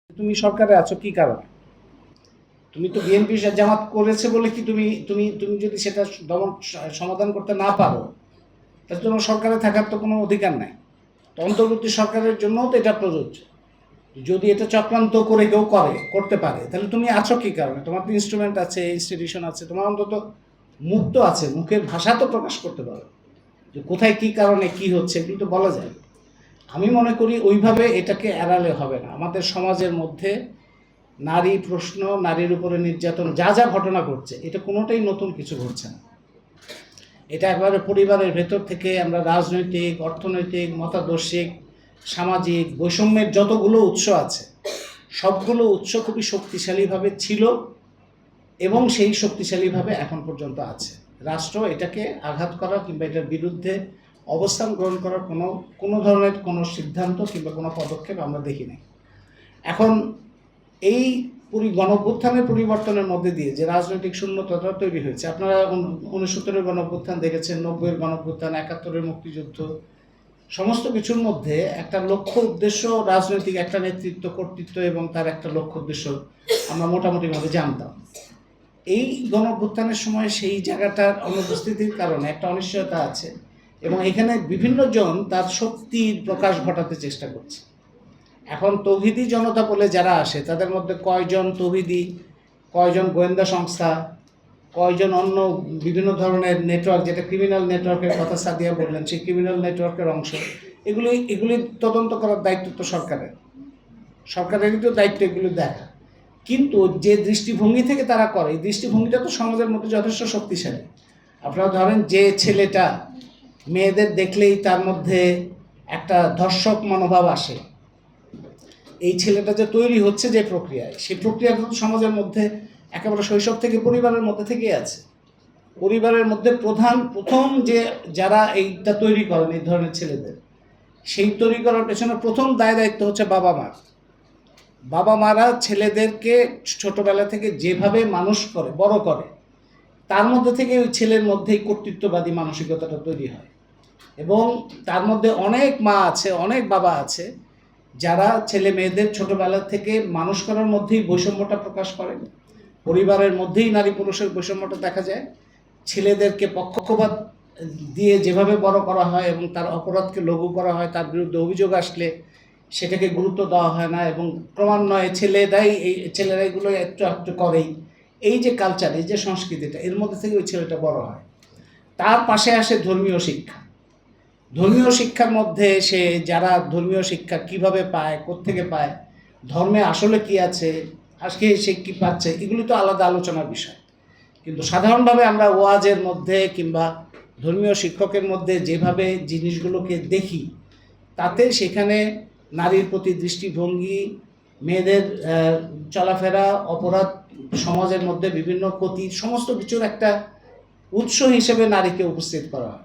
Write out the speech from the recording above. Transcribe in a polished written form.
তুমি সরকারে আছো কি কারণে? তুমি তো বিএনপি জামাত করেছে বলে কি তুমি তুমি তুমি যদি সেটা সমাধান করতে না পারো, তাহলে তোমার সরকারে থাকার তো কোনো অধিকার নাই। তো অন্তর্বর্তী সরকারের জন্যও তো এটা প্রযোজ্য। যদি এটা চক্রান্ত করে কেউ করতে পারে, তাহলে তুমি আছো কি কারণে? তোমার তো ইনস্ট্রুমেন্ট আছে, ইনস্টিটিউশন আছে, তোমার অন্তত মুখ তো আছে, মুখের ভাষা তো প্রকাশ করতে পারো যে কোথায় কি কারণে কি হচ্ছে, এগুলো তো বলা যায়। আমি মনে করি ওইভাবে এটাকে এড়ালে হবে না। আমাদের সমাজের মধ্যে নারী প্রশ্ন, নারীর উপরে নির্যাতন, যা যা ঘটনা ঘটছে, এটা কোনোটাই নতুন কিছু ঘটছে না। এটা একবারে পরিবারের ভেতর থেকে আমরা রাজনৈতিক, অর্থনৈতিক, মতাদর্শিক, সামাজিক বৈষম্যের যতগুলো উৎস আছে, সবগুলো উৎস খুবই শক্তিশালীভাবে ছিল এবং সেই শক্তিশালীভাবে এখন পর্যন্ত আছে। রাষ্ট্র এটাকে আঘাত করা কিংবা এটার বিরুদ্ধে অবস্থান গ্রহণ করার কোনো ধরনের কোনো সিদ্ধান্ত কিংবা কোনো পদক্ষেপ আমরা দেখি নাই। এখন এই গণঅভ্যুত্থানের পরিবর্তনের মধ্যে দিয়ে যে রাজনৈতিক শূন্যতা তৈরি হয়েছে, আপনারা 69-এর গণঅভ্যুত্থান দেখেছেন, 90-এর গণঅভ্যুত্থান, 71-এর মুক্তিযুদ্ধ, সমস্ত কিছুর মধ্যে একটা লক্ষ্য উদ্দেশ্য, রাজনৈতিক একটা নেতৃত্ব, কর্তৃত্ব এবং তার একটা লক্ষ্য উদ্দেশ্য আমরা মোটামুটিভাবে জানতাম। এই গণঅভ্যুত্থানের সময় সেই জায়গাটার অনুপস্থিতির কারণে একটা অনিশ্চয়তা আছে এবং এখানে বিভিন্ন জন তার শক্তির প্রকাশ ঘটাতে চেষ্টা করছে। এখন তৌহিদি জনতা বলে যারা আসে, তাদের মধ্যে কয়জন তৌহিদি, কয়জন গোয়েন্দা সংস্থা, কয়জন অন্য বিভিন্ন ধরনের নেটওয়ার্ক, যেটা ক্রিমিনাল নেটওয়ার্কের কথা সাদিয়া বললেন, সেই ক্রিমিনাল নেটওয়ার্কের অংশ, এগুলি তদন্ত করার দায়িত্ব তো সরকারেরই তো দায়িত্ব এগুলো দেখা। কিন্তু যে দৃষ্টিভঙ্গি থেকে তারা করে, এই দৃষ্টিভঙ্গিটা তো সমাজের মধ্যে যথেষ্ট শক্তিশালী। আপনারা ধরেন, যে ছেলেটা মেয়েদের দেখলেই তার মধ্যে একটা ধর্ষক মনোভাব আসে, এই ছেলেটা যে তৈরি হচ্ছে যে প্রক্রিয়ায়, সেই প্রক্রিয়া কিন্তু সমাজের মধ্যে একেবারে শৈশব থেকে পরিবারের মধ্যে থেকেই আছে। পরিবারের মধ্যে প্রথম যে যারা এইটা তৈরি করেন এই ধরনের ছেলেদের, সেই তৈরি করার পেছনে প্রথম দায়িত্ব হচ্ছে বাবা মারা ছেলেদেরকে ছোটবেলা থেকে যেভাবে মানুষ করে, বড় করে, তার মধ্যে থেকে ওই ছেলের মধ্যেই কর্তৃত্ববাদী মানসিকতাটা তৈরি হয়। এবং তার মধ্যে অনেক মা আছে, অনেক বাবা আছে, যারা ছেলে মেয়েদের ছোটবেলা থেকে মানুষ করার মধ্যেই বৈষম্যটা প্রকাশ করেন। পরিবারের মধ্যেই নারী পুরুষের বৈষম্যটা দেখা যায়। ছেলেদেরকে পক্ষপাত দিয়ে যেভাবে বড় করা হয় এবং তার অপরাধকে লঘু করা হয়, তার বিরুদ্ধে অভিযোগ আসলে সেটাকে গুরুত্ব দেওয়া হয় না এবং ক্রমান্বয়ে ছেলেরা এগুলো একটু একটু করেই। এই যে কালচার, এই যে সংস্কৃতিটা, এর মধ্যে থেকে ওই ছেলেটা বড় হয়। তার পাশে আসে ধর্মীয় শিক্ষা। ধর্মীয় শিক্ষার মধ্যে যারা ধর্মীয় শিক্ষা কিভাবে পায়, কোত্থেকে পায়, ধর্মে আসলে কি আছে, আজকে সে কি পাচ্ছে, এগুলি তো আলাদা আলোচনার বিষয়। কিন্তু সাধারণভাবে আমরা ওয়াজের মধ্যে কিংবা ধর্মীয় শিক্ষকের মধ্যে যেভাবে জিনিসগুলোকে দেখি, তাতে সেখানে নারীর প্রতি দৃষ্টিভঙ্গি, মেয়েদের চলাফেরা, অপরাধ, সমাজের মধ্যে বিভিন্ন ক্ষতি, সমস্ত কিছুর একটা উৎস হিসেবে নারীকে উপস্থিত করা হয়।